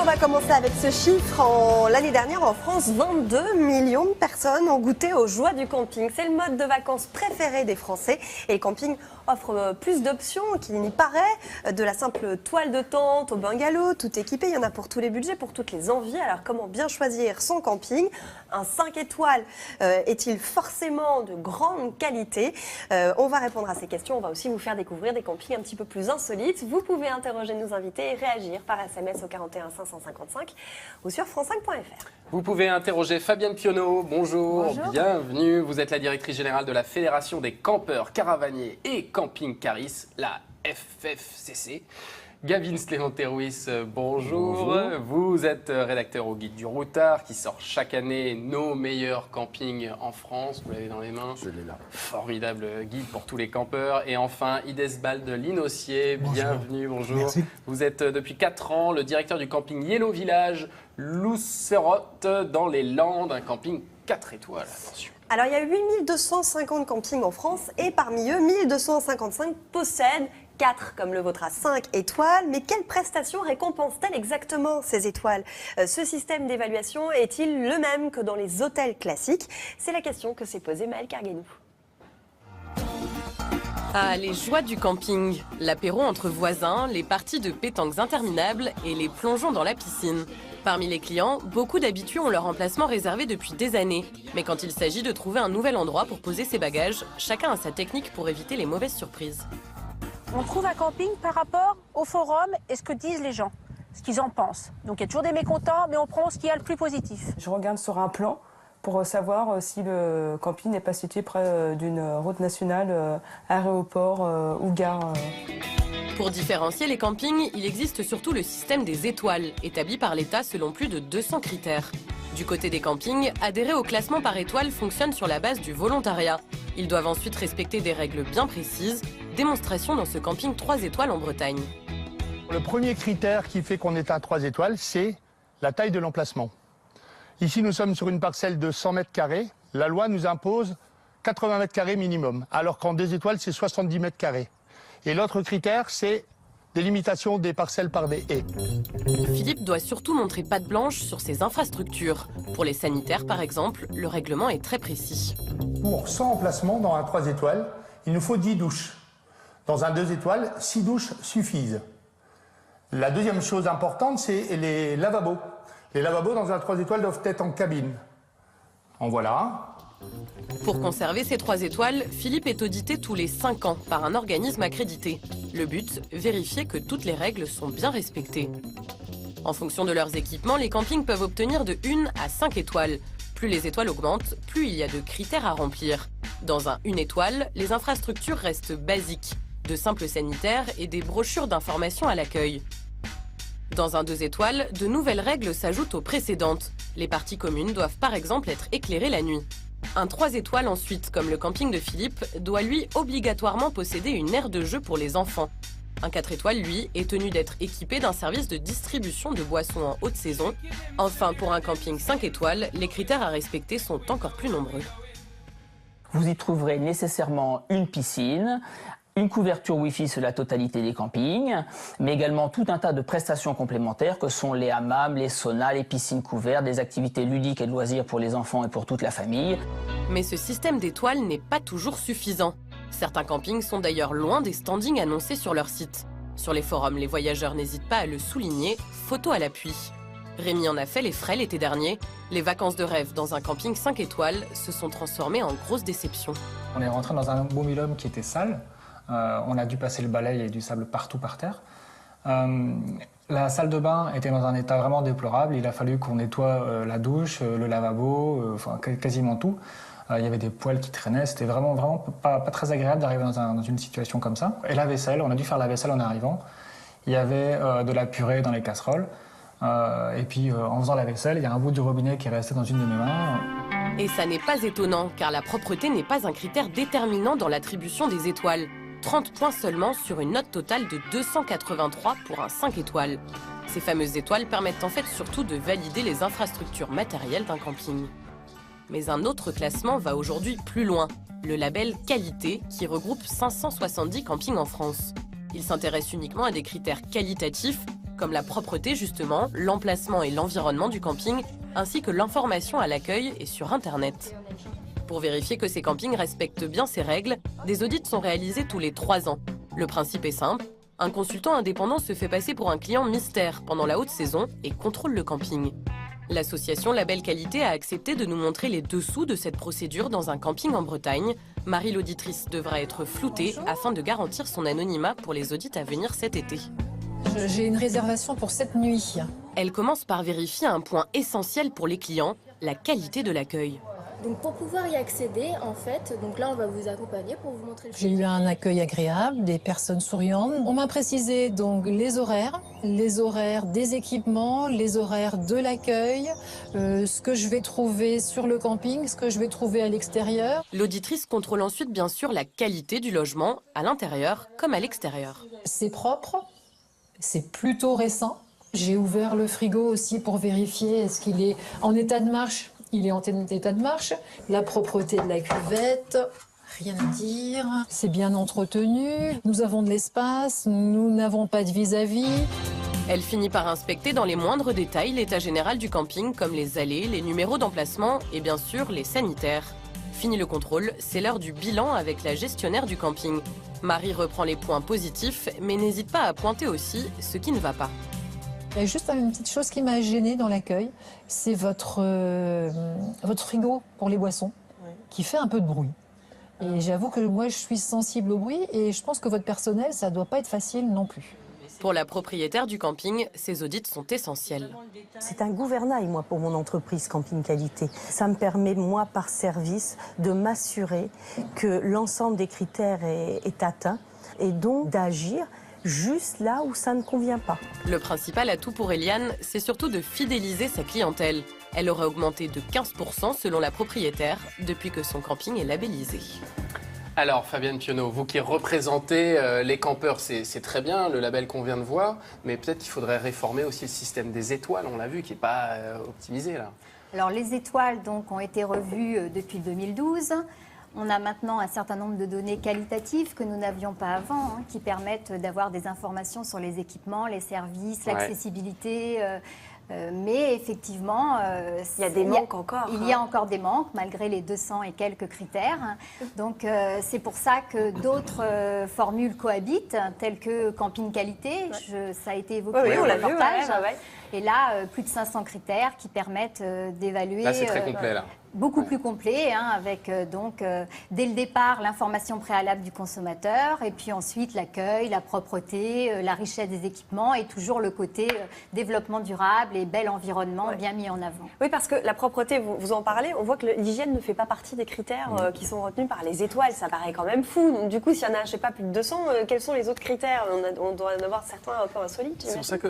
va commencer avec ce chiffre. L'année dernière, en France, 22 millions de personnes ont goûté aux joies du camping. C'est le mode de vacances préféré des Français. Et le camping offre plus d'options qu'il n'y paraît. De la simple toile de tente au bungalow, tout équipé. Il y en a pour tous les budgets, pour toutes les envies. Alors, comment bien choisir son camping? Un 5 étoiles est-il forcément de grande qualité? On va répondre à ces questions. On va aussi vous faire découvrir des campings un petit peu plus insolites. Vous pouvez interroger nos invités et réagir par SMS au 41 555 ou sur france5.fr. Vous pouvez interroger Fabienne Pionneau. Bonjour, bienvenue. Vous êtes la directrice générale de la Fédération des campeurs, caravaniers et camping-caristes, la FFCC. Gavin Slémenté-Ruiz, bonjour. Vous êtes rédacteur au Guide du Routard qui sort chaque année nos meilleurs campings en France. Vous l'avez dans les mains. Je l'ai là. Formidable guide pour tous les campeurs. Et enfin, Idesbald Linossier, bienvenue, bonjour. Merci. Vous êtes depuis 4 ans le directeur du camping Yellow Village, Lousserotte, dans les Landes, un camping 4 étoiles. Attention. Alors, il y a 8250 campings en France et parmi eux, 1255 possèdent 4 comme le vôtre à 5 étoiles. Mais quelles prestations récompensent-elles exactement ces étoiles? Ce système d'évaluation est-il le même que dans les hôtels classiques? C'est la question que s'est posée Maëlle Carguenou. Ah, les joies du camping. L'apéro entre voisins, les parties de pétanques interminables et les plongeons dans la piscine. Parmi les clients, beaucoup d'habitués ont leur emplacement réservé depuis des années. Mais quand il s'agit de trouver un nouvel endroit pour poser ses bagages, chacun a sa technique pour éviter les mauvaises surprises. On trouve un camping par rapport au forum et ce que disent les gens, ce qu'ils en pensent. Donc il y a toujours des mécontents, mais on prend ce qu'il y a le plus positif. Je regarde sur un plan pour savoir si le camping n'est pas situé près d'une route nationale, aéroport ou gare. Pour différencier les campings, il existe surtout le système des étoiles, établi par l'État selon plus de 200 critères. Du côté des campings, adhérer au classement par étoile fonctionne sur la base du volontariat. Ils doivent ensuite respecter des règles bien précises. Démonstration dans ce camping 3 étoiles en Bretagne. Le premier critère qui fait qu'on est à 3 étoiles, c'est la taille de l'emplacement. Ici, nous sommes sur une parcelle de 100 mètres carrés. La loi nous impose 80 mètres carrés minimum, alors qu'en 2 étoiles, c'est 70 mètres carrés. Et l'autre critère, c'est délimitation des parcelles par des haies. Philippe doit surtout montrer patte blanche sur ses infrastructures. Pour les sanitaires, par exemple, le règlement est très précis. Pour 100 emplacements dans un 3 étoiles, il nous faut 10 douches. Dans un 2 étoiles, 6 douches suffisent. La deuxième chose importante, c'est les lavabos. Les lavabos dans un 3 étoiles doivent être en cabine. En voilà un. Pour conserver ces 3 étoiles, Philippe est audité tous les 5 ans par un organisme accrédité. Le but, vérifier que toutes les règles sont bien respectées. En fonction de leurs équipements, les campings peuvent obtenir de 1 à 5 étoiles. Plus les étoiles augmentent, plus il y a de critères à remplir. Dans un 1 étoile, les infrastructures restent basiques. De simples sanitaires et des brochures d'information à l'accueil. Dans un 2 étoiles, de nouvelles règles s'ajoutent aux précédentes. Les parties communes doivent par exemple être éclairées la nuit. Un 3 étoiles ensuite, comme le camping de Philippe, doit lui obligatoirement posséder une aire de jeu pour les enfants. Un 4 étoiles, lui, est tenu d'être équipé d'un service de distribution de boissons en haute saison. Enfin, pour un camping 5 étoiles, les critères à respecter sont encore plus nombreux. Vous y trouverez nécessairement une piscine, une couverture Wi-Fi sur la totalité des campings, mais également tout un tas de prestations complémentaires que sont les hammams, les saunas, les piscines couvertes, des activités ludiques et de loisirs pour les enfants et pour toute la famille. Mais ce système d'étoiles n'est pas toujours suffisant. Certains campings sont d'ailleurs loin des standings annoncés sur leur site. Sur les forums, les voyageurs n'hésitent pas à le souligner, photo à l'appui. Rémi en a fait les frais l'été dernier. Les vacances de rêve dans un camping 5 étoiles se sont transformées en grosse déception. On est rentré dans un mobil-home qui était sale. On a dû passer le balai, il y a du sable partout par terre. La salle de bain était dans un état vraiment déplorable. Il a fallu qu'on nettoie la douche, le lavabo, enfin quasiment tout. Il y avait des poils qui traînaient. C'était vraiment pas très agréable d'arriver dans une situation comme ça. Et la vaisselle, on a dû faire la vaisselle en arrivant. Il y avait de la purée dans les casseroles. Et puis en faisant la vaisselle, il y a un bout du robinet qui est resté dans une de mes mains. Et ça n'est pas étonnant, car la propreté n'est pas un critère déterminant dans l'attribution des étoiles. 30 points seulement sur une note totale de 283 pour un 5 étoiles. Ces fameuses étoiles permettent en fait surtout de valider les infrastructures matérielles d'un camping. Mais un autre classement va aujourd'hui plus loin, le label Qualité, qui regroupe 570 campings en France. Il s'intéresse uniquement à des critères qualitatifs, comme la propreté justement, l'emplacement et l'environnement du camping, ainsi que l'information à l'accueil et sur Internet. Pour vérifier que ces campings respectent bien ces règles, des audits sont réalisés tous les 3 ans. Le principe est simple, un consultant indépendant se fait passer pour un client mystère pendant la haute saison et contrôle le camping. L'association Label Qualité a accepté de nous montrer les dessous de cette procédure dans un camping en Bretagne. Marie l'auditrice devra être floutée afin de garantir son anonymat pour les audits à venir cet été. J'ai une réservation pour cette nuit. Elle commence par vérifier un point essentiel pour les clients, la qualité de l'accueil. Donc pour pouvoir y accéder, en fait, donc là on va vous accompagner pour vous montrer le J'ai eu un accueil agréable, des personnes souriantes. On m'a précisé donc les horaires des équipements, les horaires de l'accueil, ce que je vais trouver sur le camping, ce que je vais trouver à l'extérieur. L'auditrice contrôle ensuite bien sûr la qualité du logement, à l'intérieur comme à l'extérieur. C'est propre, c'est plutôt récent. J'ai ouvert le frigo aussi pour vérifier est-ce qu'il est en état de marche. Il est en état de marche. La propreté de la cuvette, rien à dire. C'est bien entretenu. Nous avons de l'espace. Nous n'avons pas de vis-à-vis. Elle finit par inspecter dans les moindres détails l'état général du camping, comme les allées, les numéros d'emplacement et bien sûr les sanitaires. Fini le contrôle, c'est l'heure du bilan avec la gestionnaire du camping. Marie reprend les points positifs, mais n'hésite pas à pointer aussi ce qui ne va pas. Il y a juste une petite chose qui m'a gênée dans l'accueil, c'est votre frigo pour les boissons, qui fait un peu de bruit. Et j'avoue que moi, je suis sensible au bruit et je pense que votre personnel, ça ne doit pas être facile non plus. Pour la propriétaire du camping, ces audits sont essentiels. C'est un gouvernail, moi, pour mon entreprise Camping Qualité. Ça me permet, moi, par service, de m'assurer que l'ensemble des critères est atteint et donc d'agir juste là où ça ne convient pas. Le principal atout pour Eliane, c'est surtout de fidéliser sa clientèle. Elle aurait augmenté de 15% selon la propriétaire depuis que son camping est labellisé. Alors Fabienne Pionneau, vous qui représentez les campeurs, c'est très bien le label qu'on vient de voir, mais peut-être qu'il faudrait réformer aussi le système des étoiles, on l'a vu, qui n'est pas optimisé là. Alors les étoiles donc, ont été revues depuis 2012. On a maintenant un certain nombre de données qualitatives que nous n'avions pas avant, qui permettent d'avoir des informations sur les équipements, les services, l'accessibilité. Mais effectivement, il y a des manques encore. Il y a encore des manques, malgré les 200 et quelques critères. Donc c'est pour ça que d'autres formules cohabitent, telles que camping qualité. Ça a été évoqué on dans l'a le vu, reportage. Et là, plus de 500 critères qui permettent d'évaluer. Là, c'est très complet, là. Beaucoup plus complet, avec donc dès le départ l'information préalable du consommateur et puis ensuite l'accueil, la propreté, la richesse des équipements et toujours le côté développement durable et bel environnement bien mis en avant. Oui, parce que la propreté, vous en parlez, on voit que l'hygiène ne fait pas partie des critères qui sont retenus par les étoiles. Ça paraît quand même fou. Donc du coup, s'il y en a, je sais pas, plus de 200, quels sont les autres critères? On doit en avoir certains un peu insolites. C'est pour ça que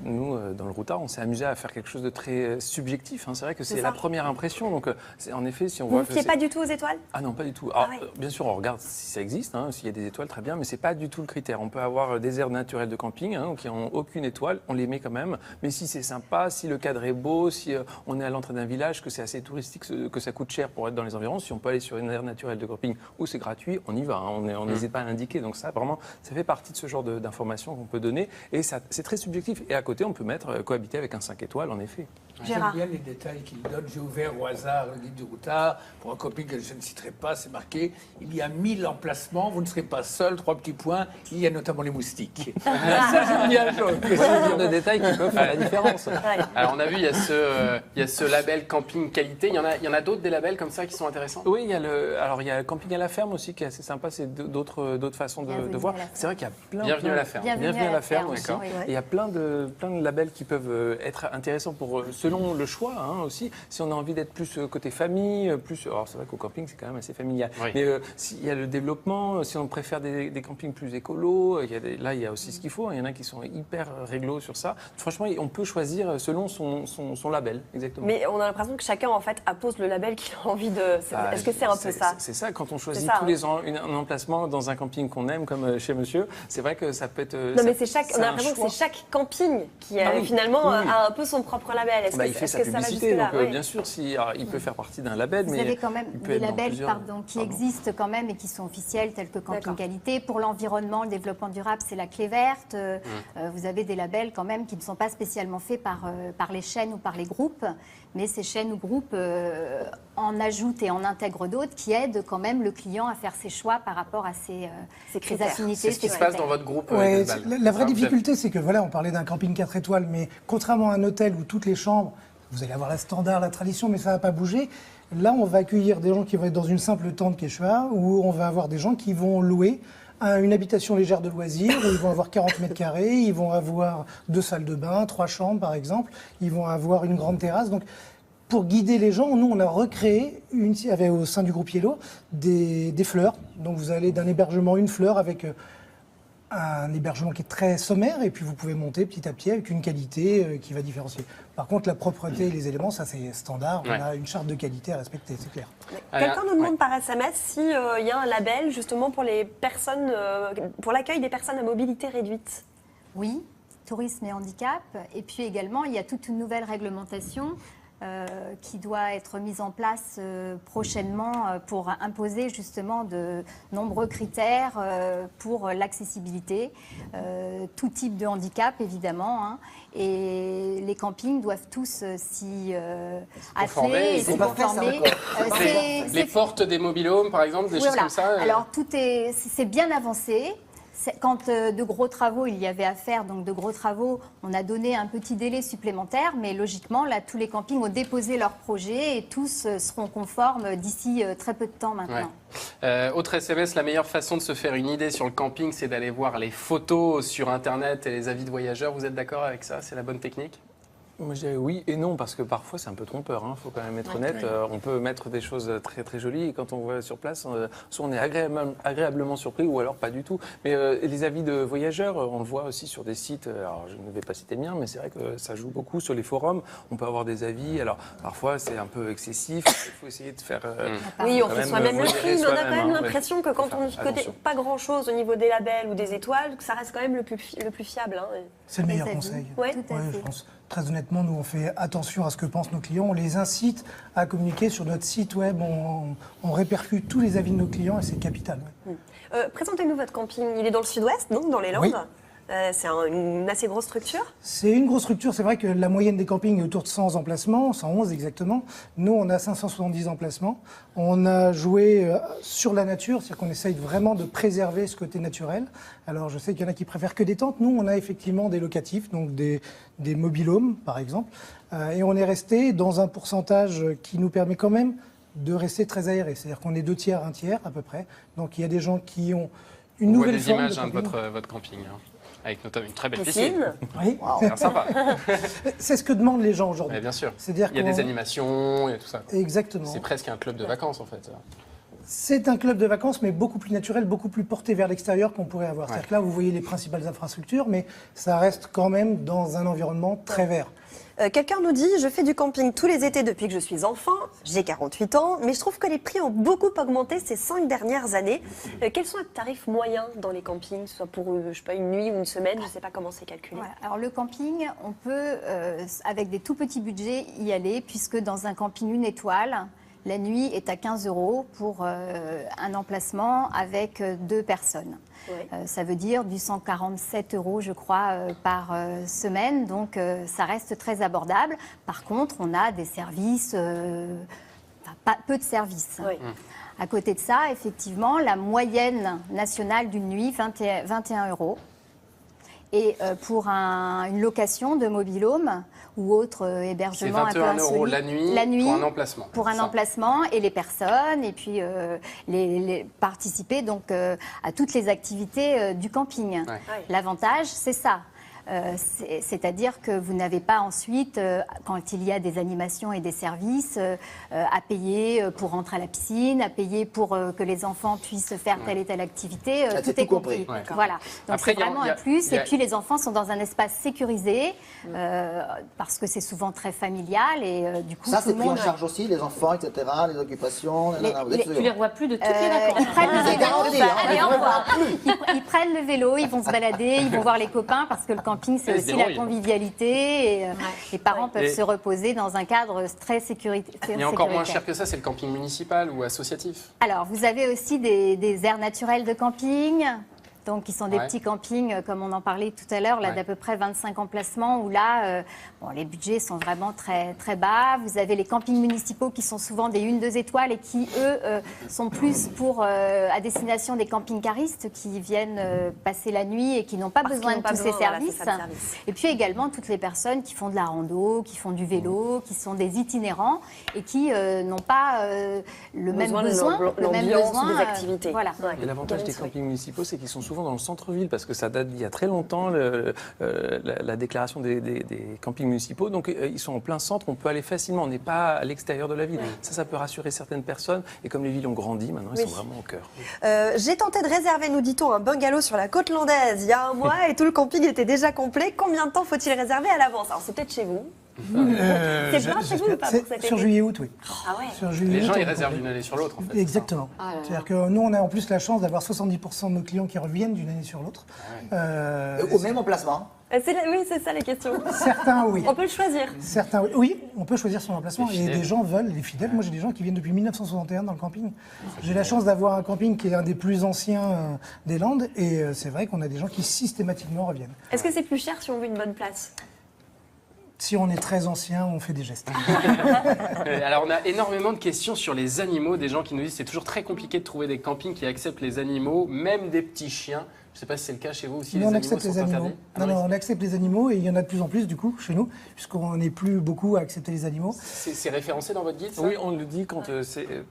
nous, dans le Routard, on s'est amusé à faire quelque chose de très subjectif. C'est vrai que c'est la première impression. Donc, en effet, si on voit. Vous ne fiez pas du tout aux étoiles? Ah non, pas du tout. Alors, bien sûr, on regarde si ça existe, s'il y a des étoiles, très bien, mais c'est pas du tout le critère. On peut avoir des aires naturelles de camping qui n'ont aucune étoile, on les met quand même. Mais si c'est sympa, si le cadre est beau, si on est à l'entrée d'un village, que c'est assez touristique, que ça coûte cher pour être dans les environs, si on peut aller sur une aire naturelle de camping où c'est gratuit, on y va. On n'hésite pas à l'indiquer. Donc ça, vraiment, ça fait partie de ce genre d'informations qu'on peut donner. Et c'est très subjectif. Et à côté, on peut mettre cohabiter avec un 5 étoiles, en effet. J'aime bien les détails qu'il donne. J'ai ouvert au hasard le guide du Routard pour un camping que je ne citerai pas. C'est marqué, il y a 1000 emplacements, vous ne serez pas seul. 3 petits points, il y a notamment les moustiques. Ça, j'aime bien. C'est ce genre de détails qui peuvent faire la différence. Alors on a vu, il y a ce label camping qualité. Il y en a d'autres des labels comme ça qui sont intéressants? Oui, il y a le camping à la ferme aussi qui est assez sympa. C'est d'autres façons de voir. C'est vrai qu'il y a plein. Bienvenue à la ferme. Bienvenue à la ferme aussi. D'accord. Et il y a plein de labels qui peuvent être intéressants pour selon le choix aussi. Si on a envie d'être plus côté famille, alors c'est vrai qu'au camping c'est quand même assez familial. Oui. Mais s'il y a le développement, si on préfère des campings plus écolos, là il y a aussi ce qu'il faut. Il y en a qui sont hyper réglo sur ça. Franchement, on peut choisir selon son label, exactement. Mais on a l'impression que chacun en fait appose le label qu'il a envie de. Est-ce que c'est un peu ça? C'est ça. Quand on choisit tous les ans un emplacement dans un camping qu'on aime, comme chez Monsieur, c'est vrai que ça peut être. Non, mais on a l'impression que c'est chaque camping qui finalement a un peu son propre label. Il fait sa publicité, donc bien sûr, il peut faire partie d'un label. Vous avez quand même des labels qui existent quand même et qui sont officiels, tels que Camping Qualité. Pour l'environnement, le développement durable, c'est la clé verte. Vous avez des labels quand même qui ne sont pas spécialement faits par les chaînes ou par les groupes, mais ces chaînes ou groupes en ajoutent et en intègrent d'autres qui aident quand même le client à faire ses choix par rapport à ses affinités. C'est ce qui se passe dans votre groupe. La vraie difficulté, c'est que on parlait d'un camping 4 étoiles, mais contrairement à un hôtel où toutes les chambres, vous allez avoir la standard, la tradition, mais ça ne va pas bouger. Là, on va accueillir des gens qui vont être dans une simple tente Quechua, où on va avoir des gens qui vont louer une habitation légère de loisirs, où ils vont avoir 40 mètres carrés, ils vont avoir 2 salles de bain, 3 chambres par exemple, ils vont avoir une grande terrasse. Donc, pour guider les gens, nous, on a recréé, au sein du groupe Yellow, des fleurs. Donc, vous allez d'un hébergement, une fleur avec un hébergement qui est très sommaire, et puis vous pouvez monter petit à petit avec une qualité qui va différencier. Par contre, la propreté et les éléments, ça c'est standard. On a une charte de qualité à respecter, c'est clair. Quelqu'un nous demande par SMS s'il y a un label justement pour les personnes, pour l'accueil des personnes à mobilité réduite. Oui, tourisme et handicap. Et puis également, il y a toute une nouvelle réglementation qui doit être mise en place prochainement pour imposer justement de nombreux critères pour l'accessibilité, tout type de handicap évidemment, et les campings doivent tous s'y atteler et s'y conformer. Les portes des mobil-homes par exemple, des choses comme ça. Alors c'est bien avancé. Quand de gros travaux il y avait à faire, donc de gros travaux, on a donné un petit délai supplémentaire, mais logiquement, là, tous les campings ont déposé leur projet et tous seront conformes d'ici très peu de temps maintenant. Autre SMS, la meilleure façon de se faire une idée sur le camping, c'est d'aller voir les photos sur Internet et les avis de voyageurs. Vous êtes d'accord avec ça? C'est la bonne technique? Moi, je dirais oui et non, parce que parfois, c'est un peu trompeur. Faut quand même être honnête. On peut mettre des choses très, très jolies et quand on voit sur place, soit on est agréablement surpris ou alors pas du tout. Mais les avis de voyageurs, on le voit aussi sur des sites. Alors, je ne vais pas citer le mien, mais c'est vrai que ça joue beaucoup sur les forums. On peut avoir des avis. Alors, parfois, c'est un peu excessif. Il faut essayer de faire. Oui, on fait soi-même le tri, mais on a quand même l'impression que quand on n'y connaît pas grand-chose au niveau des labels ou des étoiles, que ça reste quand même le plus fiable. C'est le meilleur conseil. Oui, je pense. Très honnêtement, nous, on fait attention à ce que pensent nos clients. On les incite à communiquer sur notre site web. On répercute tous les avis de nos clients et c'est capital. Présentez-nous votre camping. Il est dans le sud-ouest, donc dans les Landes. Oui. C'est une assez grosse structure. C'est une grosse structure. C'est vrai que la moyenne des campings est autour de 100 emplacements, 111 exactement. Nous, on a 570 emplacements. On a joué sur la nature, c'est-à-dire qu'on essaye vraiment de préserver ce côté naturel. Alors, je sais qu'il y en a qui préfèrent que des tentes. Nous, on a effectivement des locatifs, donc des mobil-homes, par exemple. Et on est resté dans un pourcentage qui nous permet quand même de rester très aéré. C'est-à-dire qu'on est 2 tiers, 1 tiers à peu près. Donc, il y a des gens qui ont une nouvelle forme de camping. On voit des images de votre camping. Avec notamment une très belle piscine. Oui. C'est sympa. C'est ce que demandent les gens aujourd'hui. Bien sûr. C'est-à-dire il y a des animations, il y a tout ça. Exactement. C'est presque un club de vacances en fait. C'est un club de vacances, mais beaucoup plus naturel, beaucoup plus porté vers l'extérieur qu'on pourrait avoir. C'est-à-dire que là, vous voyez les principales infrastructures, mais ça reste quand même dans un environnement très vert. Quelqu'un nous dit, je fais du camping tous les étés depuis que je suis enfant, j'ai 48 ans, mais je trouve que les prix ont beaucoup augmenté ces 5 dernières années. Quels sont les tarifs moyens dans les campings, soit pour une nuit ou une semaine, je ne sais pas comment c'est calculé. Voilà. Alors le camping, on peut, avec des tout petits budgets, y aller, puisque dans un camping 1 étoile, la nuit est à 15 € pour un emplacement avec 2 personnes. Oui. Ça veut dire du 147 €, je crois, par semaine. Donc, ça reste très abordable. Par contre, on a des services, peu de services. Oui. À côté de ça, effectivement, la moyenne nationale d'une nuit, 21 €. Et pour une location de mobil-home ou autre hébergement un peu insolite. C'est 21 € la nuit pour un emplacement. Pour un emplacement et les personnes, et puis les participer donc, à toutes les activités du camping. Ouais. L'avantage, c'est ça. C'est-à-dire que vous n'avez pas ensuite, quand il y a des animations et des services, à payer pour rentrer à la piscine, à payer pour que les enfants puissent faire telle et telle activité. Tout est compris. Ouais. Voilà. Donc c'est vraiment un plus. Et puis les enfants sont dans un espace sécurisé parce que c'est souvent très familial et du coup ça c'est pris en charge aussi, les enfants, etc., les occupations. Tu les revois plus de toutes les vacances. Ils prennent le vélo. Ils prennent le vélo, ils vont se balader, ils vont voir les copains parce que le camping, c'est aussi la convivialité. Et, les parents peuvent se reposer dans un cadre très sécuritaire. Il est encore moins cher que ça, c'est le camping municipal ou associatif. Alors, vous avez aussi des aires naturelles de camping. Donc, qui sont des petits campings, comme on en parlait tout à l'heure, là d'à peu près 25 emplacements, où là, les budgets sont vraiment très, très bas. Vous avez les campings municipaux qui sont souvent des 1-2 étoiles et qui, eux, sont plus à destination des camping-caristes qui viennent passer la nuit et qui n'ont pas besoin de tous ces services. Et puis également toutes les personnes qui font de la rando, qui font du vélo, qui sont des itinérants et qui n'ont pas le même besoin des activités. Voilà. Et l'avantage des campings municipaux, c'est qu'ils sont souvent dans le centre-ville, parce que ça date d'il y a très longtemps, la déclaration des campings municipaux. Donc ils sont en plein centre, on peut aller facilement, on n'est pas à l'extérieur de la ville. Ça peut rassurer certaines personnes. Et comme les villes ont grandi, maintenant, ils sont vraiment au cœur. J'ai tenté de réserver, nous dit-on, un bungalow sur la côte landaise il y a un mois et tout le camping était déjà complet. Combien de temps faut-il réserver à l'avance? Alors c'est peut-être chez vous. C'est bien chez vous ou pas pour cet été? Sur juillet-août, oui. Ah ouais. Sur juillet, les gens, ils réservent d'une année sur l'autre, en fait. Exactement. C'est-à-dire que nous, on a en plus la chance d'avoir 70% de nos clients qui reviennent d'une année sur l'autre. Au même emplacement. Oui, c'est ça les questions. Certains, oui. On peut le choisir. Certains, oui. On peut choisir son emplacement. Et des gens veulent, les fidèles. Moi, j'ai des gens qui viennent depuis 1961 dans le camping. J'ai la chance d'avoir un camping qui est un des plus anciens des Landes. Et c'est vrai qu'on a des gens qui systématiquement reviennent. Est-ce que c'est plus cher si on veut une bonne place? Si on est très ancien, on fait des gestes. Alors, on a énormément de questions sur les animaux. Des gens qui nous disent que c'est toujours très compliqué de trouver des campings qui acceptent les animaux, même des petits chiens. Je ne sais pas si c'est le cas chez vous aussi. Nous, on accepte les animaux. Non, on accepte les animaux et il y en a de plus en plus du coup chez nous, puisqu'on n'est plus beaucoup à accepter les animaux. C'est référencé dans votre guide, ça? Oui, on le dit quand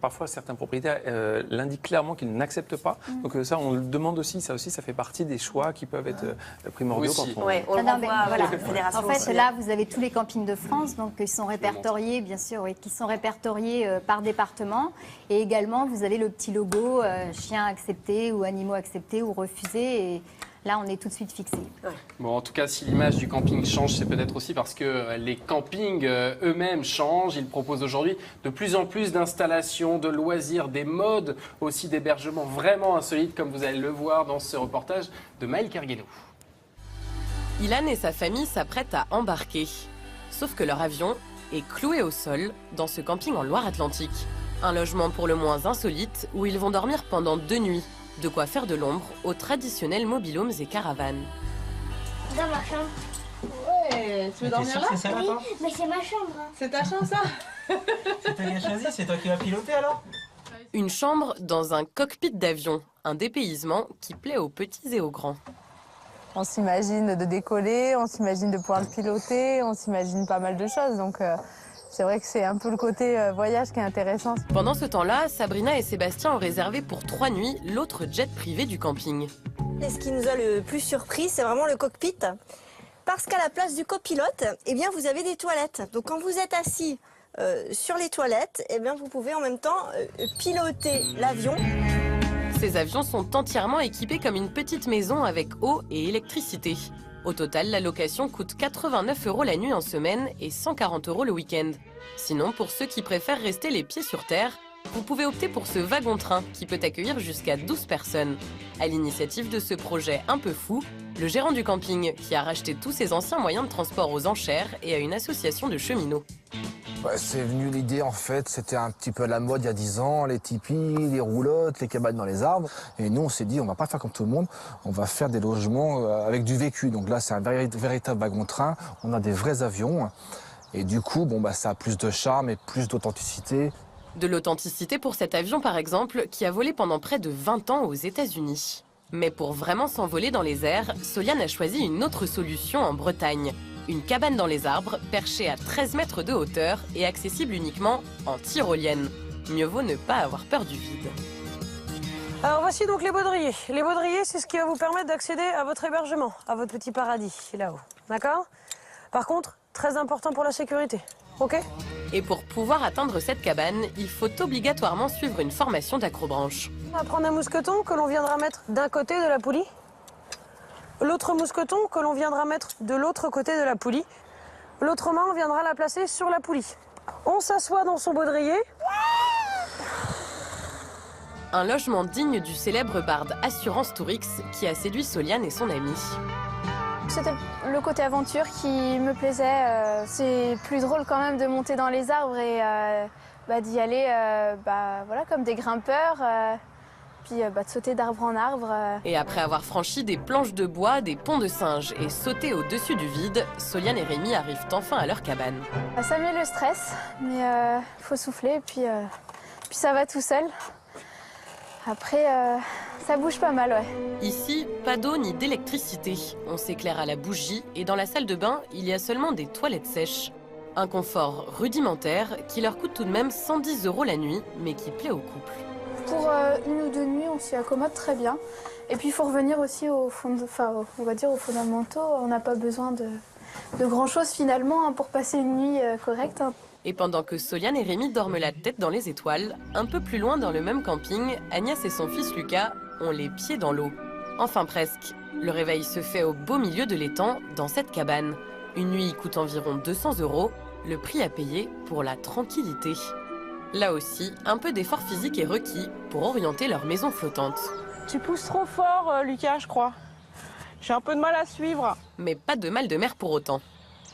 parfois certains propriétaires l'indiquent clairement qu'ils n'acceptent pas. Donc ça, on le demande aussi. Ça fait partie des choix qui peuvent être primordiaux quand on. Oui, on le renvoie à la fédération. En fait, là, vous avez tous les campings de France, donc qui sont répertoriés, bien sûr, qui sont répertoriés par département. Et également, vous avez le petit logo chien accepté ou animaux acceptés ou refusés. Et là, on est tout de suite fixé. Bon, en tout cas, si l'image du camping change, c'est peut-être aussi parce que les campings eux-mêmes changent. Ils proposent aujourd'hui de plus en plus d'installations, de loisirs, des modes aussi d'hébergement vraiment insolites, comme vous allez le voir dans ce reportage de Maëlle Kerguenou. Ilan et sa famille s'apprêtent à embarquer. Sauf que leur avion est cloué au sol dans ce camping en Loire-Atlantique. Un logement pour le moins insolite où ils vont dormir pendant 2 nuits. De quoi faire de l'ombre aux traditionnels mobilhomes et caravanes. Dans ma chambre. Ouais, tu veux dormir là? Oui, mais c'est ma chambre. Hein. C'est ta chambre, ça? C'est toi qui as choisi, c'est toi qui vas piloter alors? Une chambre dans un cockpit d'avion, un dépaysement qui plaît aux petits et aux grands. On s'imagine de décoller, on s'imagine de pouvoir le piloter, on s'imagine pas mal de choses. Donc c'est vrai que c'est un peu le côté voyage qui est intéressant. Pendant ce temps-là, Sabrina et Sébastien ont réservé pour 3 nuits l'autre jet privé du camping. Et ce qui nous a le plus surpris, c'est vraiment le cockpit. Parce qu'à la place du copilote, eh bien, vous avez des toilettes. Donc quand vous êtes assis sur les toilettes, eh bien, vous pouvez en même temps piloter l'avion. Ces avions sont entièrement équipés comme une petite maison avec eau et électricité. Au total, la location coûte 89 € la nuit en semaine et 140 € le week-end. Sinon, pour ceux qui préfèrent rester les pieds sur terre, vous pouvez opter pour ce wagon-train qui peut accueillir jusqu'à 12 personnes. À l'initiative de ce projet un peu fou, le gérant du camping qui a racheté tous ses anciens moyens de transport aux enchères et à une association de cheminots. C'est venu l'idée, en fait, c'était un petit peu à la mode il y a 10 ans, les tipis, les roulottes, les cabanes dans les arbres. Et nous, on s'est dit, on va pas faire comme tout le monde, on va faire des logements avec du vécu. Donc là, c'est un véritable wagon-train, on a des vrais avions. Et du coup, ça a plus de charme et plus d'authenticité. De l'authenticité pour cet avion, par exemple, qui a volé pendant près de 20 ans aux États-Unis. Mais pour vraiment s'envoler dans les airs, Soliane a choisi une autre solution en Bretagne. Une cabane dans les arbres, perchée à 13 mètres de hauteur et accessible uniquement en tyrolienne. Mieux vaut ne pas avoir peur du vide. Alors voici donc les baudriers. Les baudriers, c'est ce qui va vous permettre d'accéder à votre hébergement, à votre petit paradis, là-haut. D'accord? Par contre, très important pour la sécurité. Ok? Et pour pouvoir atteindre cette cabane, il faut obligatoirement suivre une formation d'acrobranche. On va prendre un mousqueton que l'on viendra mettre d'un côté de la poulie. L'autre mousqueton que l'on viendra mettre de l'autre côté de la poulie. L'autre main, on viendra la placer sur la poulie. On s'assoit dans son baudrier. Un logement digne du célèbre barde Assurance Tourix qui a séduit Soliane et son ami. C'était le côté aventure qui me plaisait. C'est plus drôle quand même de monter dans les arbres et d'y aller voilà, comme des grimpeurs, puis de sauter d'arbre en arbre. Et après avoir franchi des planches de bois, des ponts de singes et sauté au-dessus du vide, Soliane et Rémi arrivent enfin à leur cabane. Ça met le stress, mais faut souffler et puis ça va tout seul. Après, ça bouge pas mal, ouais. Ici, pas d'eau ni d'électricité. On s'éclaire à la bougie et dans la salle de bain, il y a seulement des toilettes sèches. Un confort rudimentaire qui leur coûte tout de même 110 € la nuit, mais qui plaît au couple. Pour 1 ou 2 nuits, on s'y accommode très bien. Et puis il faut revenir aussi aux fondamentaux. On n'a pas besoin de grand-chose finalement pour passer une nuit correcte. Et pendant que Soliane et Rémi dorment la tête dans les étoiles, un peu plus loin dans le même camping, Agnès et son fils Lucas ont les pieds dans l'eau. Enfin presque. Le réveil se fait au beau milieu de l'étang, dans cette cabane. Une nuit coûte environ 200 €, le prix à payer pour la tranquillité. Là aussi, un peu d'effort physique est requis pour orienter leur maison flottante. Tu pousses trop fort, Lucas, je crois. J'ai un peu de mal à suivre. Mais pas de mal de mer pour autant.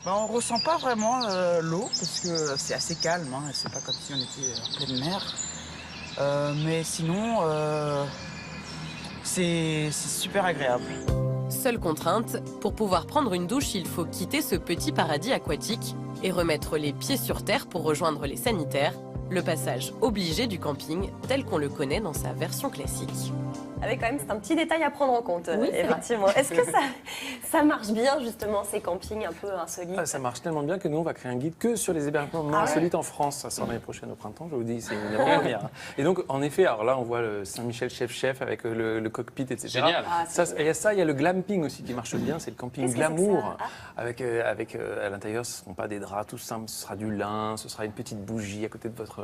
On ressent pas vraiment l'eau parce que c'est assez calme, hein, c'est pas comme si on était en pleine mer. Mais sinon, c'est super agréable. Seule contrainte, pour pouvoir prendre une douche, il faut quitter ce petit paradis aquatique et remettre les pieds sur terre pour rejoindre les sanitaires, le passage obligé du camping tel qu'on le connaît dans sa version classique. Avec quand même, c'est un petit détail à prendre en compte, Oui, effectivement. Est-ce que ça marche bien, justement, ces campings un peu insolites? Ça marche tellement bien que nous, on va créer un guide que sur les hébergements insolites en France. Ça sort l'année prochaine au printemps, je vous dis, c'est une première. Et donc, en effet, alors là, on voit le Saint-Michel chef avec le cockpit, etc. Génial. Il y a ça, il y a le glamping aussi qui marche bien, c'est le camping glamour. Avec à l'intérieur, ce ne seront pas des draps tout simples, ce sera du lin, ce sera une petite bougie à côté de votre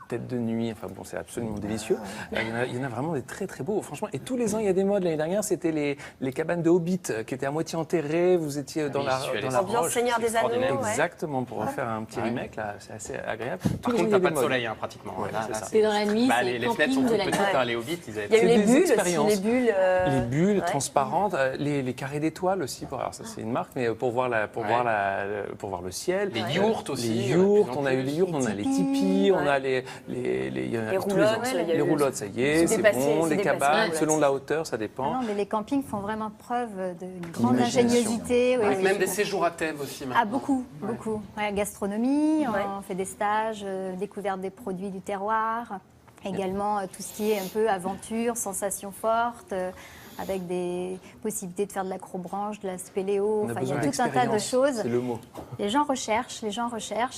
tête de nuit. Enfin bon, c'est absolument délicieux. Il y en a vraiment des très très beaux, franchement. Et tous les ans, il y a des modes. L'année dernière, c'était les cabanes de Hobbit qui étaient à moitié enterrées. Vous étiez dans la ambiance Seigneur des Anneaux. Exactement, pour refaire un petit remake, là, c'est assez agréable. Par contre, t'as pas de soleil, hein, pratiquement. C'est dans la nuit, c'est les fenêtres sont toutes petites, les Hobbits, ils avaient Il y a eu les bulles aussi, les bulles transparentes, les carrés d'étoiles aussi. Alors ça, c'est une marque, mais pour voir le ciel. Les yourtes aussi. Les yourtes, on a eu les yourtes, on a les tipis, on a les roulottes, ça y est, c'est bon, les cabanes, selon la hauteur, ça dépend. Non, mais les campings font vraiment preuve d'une grande ingéniosité. Avec même des séjours à thème aussi maintenant. Ah, beaucoup. Ouais, gastronomie, on fait des stages, découverte des produits du terroir. Également tout ce qui est un peu aventure, sensations fortes, avec des possibilités de faire de l'acrobranche, de la spéléo. Il y a tout un tas de choses. C'est le mot. Les gens recherchent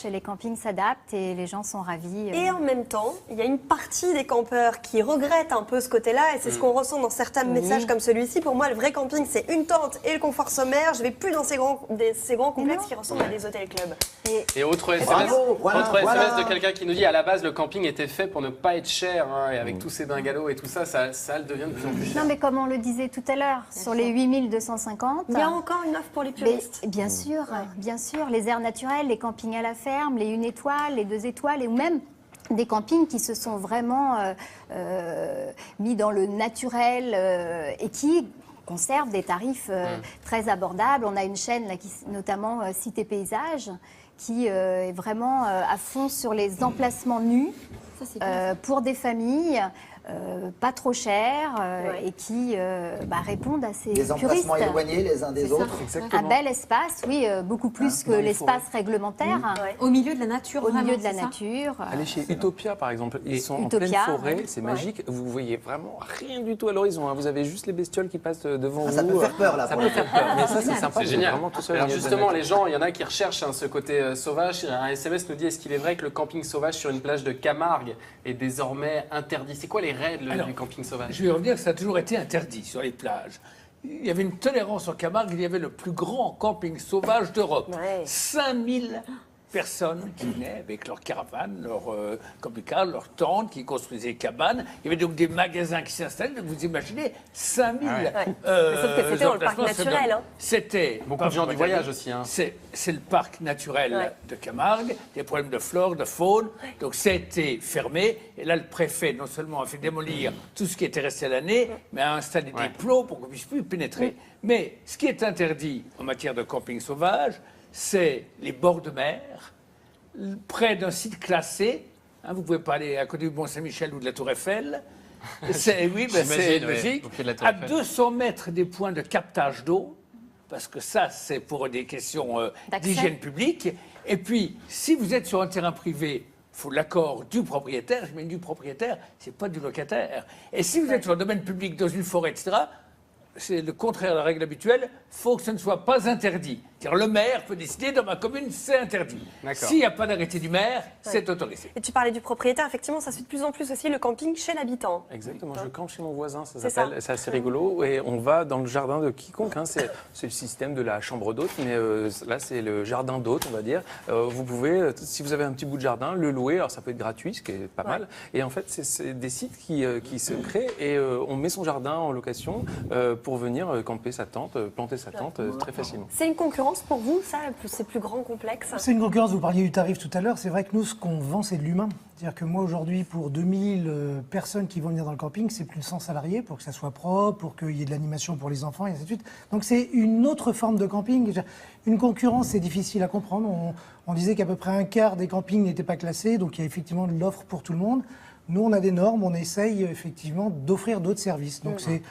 et les campings s'adaptent et les gens sont ravis. Et en même temps, il y a une partie des campeurs qui regrettent un peu ce côté-là et c'est ce qu'on ressent dans certains messages comme celui-ci. Pour moi, le vrai camping, c'est une tente et le confort sommaire. Je ne vais plus dans ces grands complexes qui ressemblent à des hôtels-clubs. Et autre SMS, SMS de quelqu'un qui nous dit à la base, le camping était fait pour ne pas être cher. Et avec tous ces bungalows et tout ça, ça devient de plus en plus cher. Non, mais comme on le disait tout à l'heure, sur les 8250... Il y a encore une offre pour les puristes. Bien sûr, bien sûr. Les aires naturelles, les campings à la ferme, les 1 étoile, les 2 étoiles, et ou même des campings qui se sont vraiment mis dans le naturel et qui conservent des tarifs très abordables. On a une chaîne, là, notamment Cité Paysage, qui est vraiment à fond sur les emplacements nus pour des familles. Pas trop cher et qui répondent à ces des emplacements puristes. éloignés les uns des autres. Un bel espace, oui, beaucoup plus que l'espace réglementaire. Au milieu de la nature. Au milieu de la nature. Allez chez Utopia, par exemple. Ils sont en pleine forêt, c'est magique. Vous voyez vraiment rien du tout à l'horizon. Vous avez juste les bestioles qui passent devant vous. Ça peut faire peur, là. Ça peut faire peur. Mais ça, c'est sympa. C'est génial. Vraiment tout seul. Alors justement, les gens, il y en a qui recherchent ce côté sauvage. Un SMS nous dit, est-ce qu'il est vrai que le camping sauvage sur une plage de Camargue est désormais interdit? C'est quoi les règles du camping sauvage? Je vais revenir, ça a toujours été interdit sur les plages. Il y avait une tolérance en Camargue, il y avait le plus grand camping sauvage d'Europe. 5000 personnes qui venaient avec leurs caravanes, leurs camping-cars, leurs tentes, qui construisaient des cabanes. Il y avait donc des magasins qui s'installaient. Donc vous imaginez 5000 sauf que c'était dans le parc naturel. Hein. C'était beaucoup de gens du voyage aussi. Hein. C'est le parc naturel de Camargue, des problèmes de flore, de faune. Donc ça a été fermé. Et là, le préfet, non seulement a fait démolir tout ce qui était resté à l'année, mais a installé des plots pour qu'on ne puisse plus pénétrer. Mais ce qui est interdit en matière de camping sauvage, c'est les bords de mer, près d'un site classé. Hein, vous ne pouvez pas aller à côté du Mont-Saint-Michel ou de la Tour Eiffel. C'est logique. À 200 mètres des points de captage d'eau, parce que ça, c'est pour des questions d'hygiène publique. Et puis, si vous êtes sur un terrain privé, il faut l'accord du propriétaire. Je mets du propriétaire, ce n'est pas du locataire. Et si vous êtes sur un domaine public, dans une forêt, etc., c'est le contraire de la règle habituelle, il faut que ce ne soit pas interdit. C'est-à-dire le maire peut décider, dans ma commune, c'est interdit. S'il n'y a pas d'arrêté du maire, c'est autorisé. Et tu parlais du propriétaire, effectivement, ça se fait de plus en plus aussi le camping chez l'habitant. Exactement, je campe chez mon voisin, ça s'appelle, c'est assez rigolo, et on va dans le jardin de quiconque, hein. C'est le système de la chambre d'hôte, mais là c'est le jardin d'hôte, on va dire. Vous pouvez, si vous avez un petit bout de jardin, le louer, alors ça peut être gratuit, ce qui est pas mal, et en fait c'est des sites qui se créent, et on met son jardin en location pour venir camper sa tente, planter sa tente très facilement. C'est une concurrence pour vous, ça, c'est plus grand, complexe? C'est une concurrence, vous parliez du tarif tout à l'heure, c'est vrai que nous, ce qu'on vend, c'est de l'humain. C'est-à-dire que moi, aujourd'hui, pour 2000 personnes qui vont venir dans le camping, c'est plus de 100 salariés pour que ça soit propre, pour qu'il y ait de l'animation pour les enfants, et ainsi de suite. Donc c'est une autre forme de camping. Une concurrence, c'est difficile à comprendre. On disait qu'à peu près un quart des campings n'étaient pas classés, donc il y a effectivement de l'offre pour tout le monde. Nous, on a des normes, on essaye effectivement d'offrir d'autres services. Donc c'est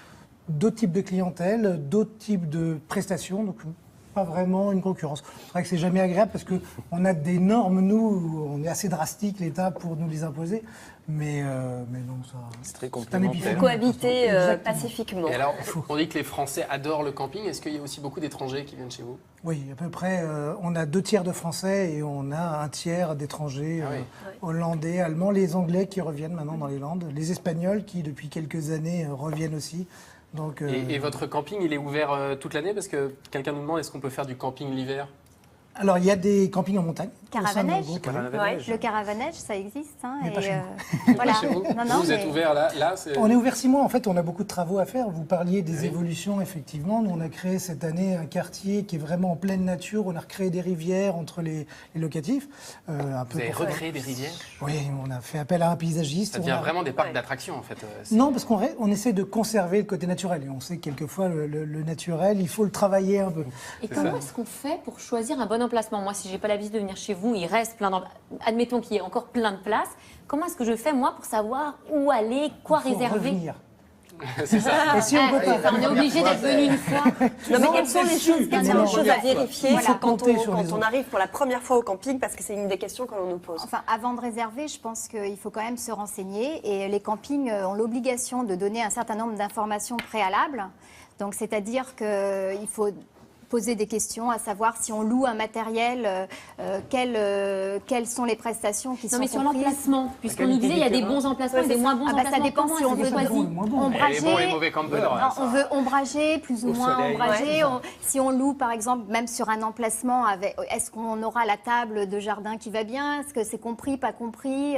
d'autres types de clientèle, d'autres types de prestations, donc pas vraiment une concurrence. C'est vrai que c'est jamais agréable parce qu'on a des normes, nous, on est assez drastique, l'État, pour nous les imposer, mais non, ça... C'est très complémentaire. Cohabiter pacifiquement. Et alors, on dit que les Français adorent le camping, est-ce qu'il y a aussi beaucoup d'étrangers qui viennent chez vous? Oui, à peu près, on a 2 tiers de Français et on a 1 tiers d'étrangers, hollandais, allemands, les Anglais qui reviennent maintenant dans les Landes, les Espagnols qui, depuis quelques années, reviennent aussi. Donc, et votre camping, il est ouvert toute l'année? Parce que quelqu'un nous demande, est-ce qu'on peut faire du camping l'hiver? Alors, il y a des campings en montagne. Caravanège. Le caravanège, ça existe. Hein, mais pas chez nous. Voilà. Chez vous, vous êtes ouvert là On est ouvert 6 mois. En fait, on a beaucoup de travaux à faire. Vous parliez des évolutions, effectivement. Nous, on a créé cette année un quartier qui est vraiment en pleine nature. On a recréé des rivières entre les locatifs. Vous avez recréé des rivières? Oui, on a fait appel à un paysagiste. Ça devient vraiment des parcs d'attractions, en fait. Non, parce qu'on essaie de conserver le côté naturel. Et on sait que quelquefois, le naturel, il faut le travailler un peu. Et comment est-ce qu'on fait pour choisir un bon emplacement? Moi, si j'ai pas l'habitude de venir chez vous, il reste plein admettons qu'il y ait encore plein de places. Comment est-ce que je fais, moi, pour savoir où aller, quoi réserver? C'est ça. Et si on peut pas, on est obligé d'être venu une fois. Non, mais quelles sont les choses à vérifier quand on on arrive pour la première fois au camping? Parce que c'est une des questions que l'on nous pose. Enfin, avant de réserver, je pense qu'il faut quand même se renseigner. Et les campings ont l'obligation de donner un certain nombre d'informations préalables. Donc, c'est-à-dire qu'il faut poser des questions, à savoir si on loue un matériel, quelles sont les prestations qui sont comprises. Non, mais sur l'emplacement, puisqu'on nous disait il y a des bons emplacements et des moins bons emplacements. Ça dépend si on veut ombrager. Les bons et mauvais campeurs. On veut ombrager, plus ou moins ombrager. Si on loue, par exemple, même sur un emplacement, est-ce qu'on aura la table de jardin qui va bien? Est-ce que c'est compris, pas compris?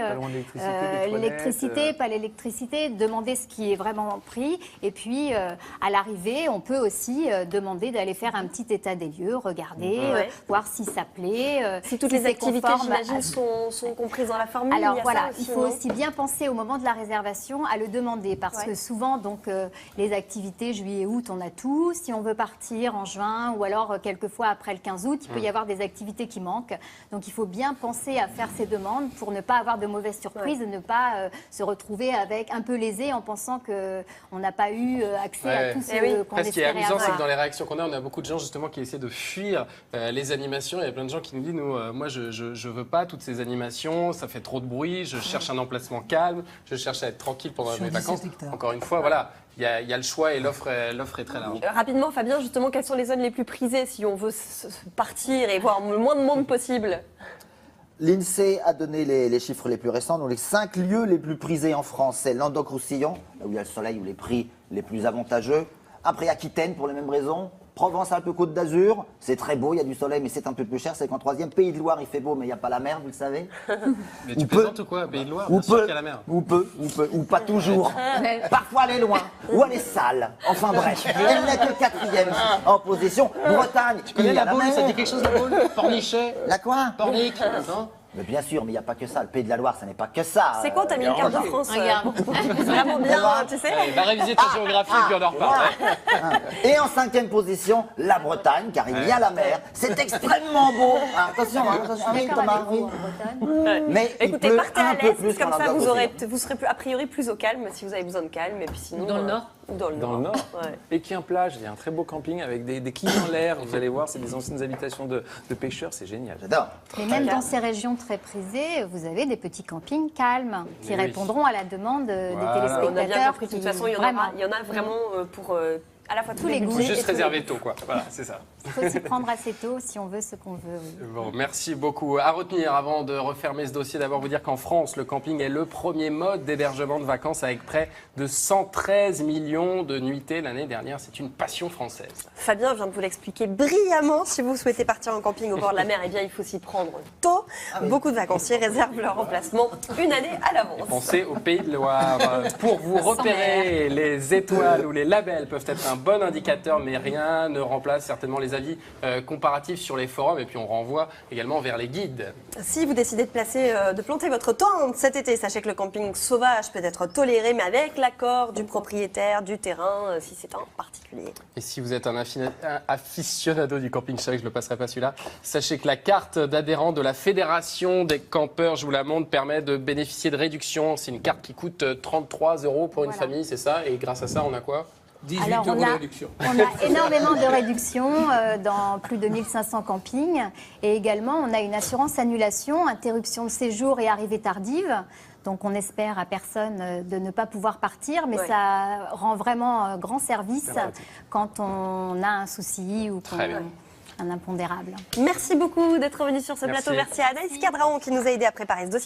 L'électricité, pas l'électricité. Demander ce qui est vraiment pris. Et puis, à l'arrivée, on peut aussi demander d'aller faire un petit état des lieux, regarder, voir si ça plaît. Si toutes les activités, j'imagine, sont comprises dans la formule. Alors voilà, il faut aussi bien penser au moment de la réservation à le demander, parce que souvent, donc, les activités juillet-août, on a tout. Si on veut partir en juin ou alors quelquefois après le 15 août, il peut y avoir des activités qui manquent. Donc il faut bien penser à faire ces demandes pour ne pas avoir de mauvaises surprises et ne pas se retrouver avec un peu lésé en pensant qu'on n'a pas eu accès à tout ce qu'on espérait. Ce qui est amusant, c'est que dans les réactions qu'on a, on a beaucoup de gens justement qui essaient de fuir les animations. Il y a plein de gens qui nous disent, moi je veux pas toutes ces animations, ça fait trop de bruit, je cherche un emplacement calme, je cherche à être tranquille pendant mes vacances. Encore une fois, voilà, il y a le choix et l'offre est très large. Rapidement, Fabien, justement, quelles sont les zones les plus prisées si on veut partir et voir le moins de monde possible? L'INSEE a donné les chiffres les plus récents. Donc les 5 lieux les plus prisés en France, c'est Languedoc-Roussillon, là où il y a le soleil, où les prix les plus avantageux. Après Aquitaine, pour les mêmes raisons. Provence-Alpes-Côte d'Azur, c'est très beau, il y a du soleil, mais c'est un peu plus cher. C'est qu'en troisième, Pays de Loire, il fait beau, mais il n'y a pas la mer, vous le savez. Mais tu plaisantes ou quoi, Pays de Loire? Bien sûr qu'il y a la mer. Ou pas toujours. Parfois, elle est loin, ou elle est sale. Enfin bref, elle n'est que quatrième en position. Bretagne, Tu connais il y a la boule? mer. Ça dit quelque chose, la boule? Pornichet? La quoi? Pornic? Non. Mais bien sûr, mais il n'y a pas que ça. Le Pays de la Loire, ça n'est pas que ça. C'est quoi, t'as mis une carte de France Regarde. vraiment bien, tu sais. Allez, va réviser ta géographie, puis on en reparle. Et en cinquième position, la Bretagne, car il y a la mer. C'est extrêmement beau. Ah, attention, attention. Ah oui, Thomas, oui. Mais il Écoutez, pleut partez un à peu l'est, plus comme qu'on ça en vous, doit vous serez a priori plus au calme si vous avez besoin de calme. Et puis sinon, Dans le nord. Ou dans le Dans nord. le nord. Ouais. Et qui est un plage, il y a un très beau camping avec des quilles en l'air. Vous allez voir, c'est des anciennes habitations de pêcheurs, c'est génial. J'adore. Et même dans ces régions très prisées, vous avez des petits campings calmes qui Mais oui. répondront à la demande des On a bien téléspectateurs. compris. De toute qui- façon, il y en a vraiment pour à la fois tous les goûts. budgets. Faut juste et tous les réserver goûts. tôt, quoi. Voilà, c'est ça. Il faut s'y prendre assez tôt si on veut ce qu'on veut. Oui. Bon, merci beaucoup. À retenir, avant de refermer ce dossier, d'abord vous dire qu'en France, le camping est le premier mode d'hébergement de vacances avec près de 113 millions de nuitées l'année dernière. C'est une passion française. Fabien vient de vous l'expliquer brillamment. Si vous souhaitez partir en camping au bord de la mer, eh bien, il faut s'y prendre tôt. Beaucoup de vacanciers réservent leur emplacement une année à l'avance. Pensez au Pays de Loire. Pour vous repérer, les étoiles ou les labels peuvent être un bon indicateur, mais rien ne remplace certainement les avis comparatifs sur les forums. Et puis on renvoie également vers les guides. Si vous décidez de planter votre tente cet été, sachez que le camping sauvage peut être toléré, mais avec l'accord du propriétaire du terrain, si c'est un particulier. Et si vous êtes un aficionado du camping, je savais que je ne le passerai pas celui-là, sachez que la carte d'adhérent de la Fédération des campeurs, je vous la montre, permet de bénéficier de réductions. C'est une carte qui coûte 33 € pour une famille, c'est ça? Et grâce à ça, on a quoi? 18 Alors, € de réduction. On a énormément de réductions dans plus de 1500 campings. Et également, on a une assurance annulation, interruption de séjour et arrivée tardive. Donc, on espère à personne de ne pas pouvoir partir, mais Ouais. ça rend vraiment grand service C'est pratique. quand on a un souci ou Très bien. un impondérable. Merci beaucoup d'être venu sur ce Merci. plateau. Merci à Anaïs Cadraon qui nous a aidé à préparer ce dossier.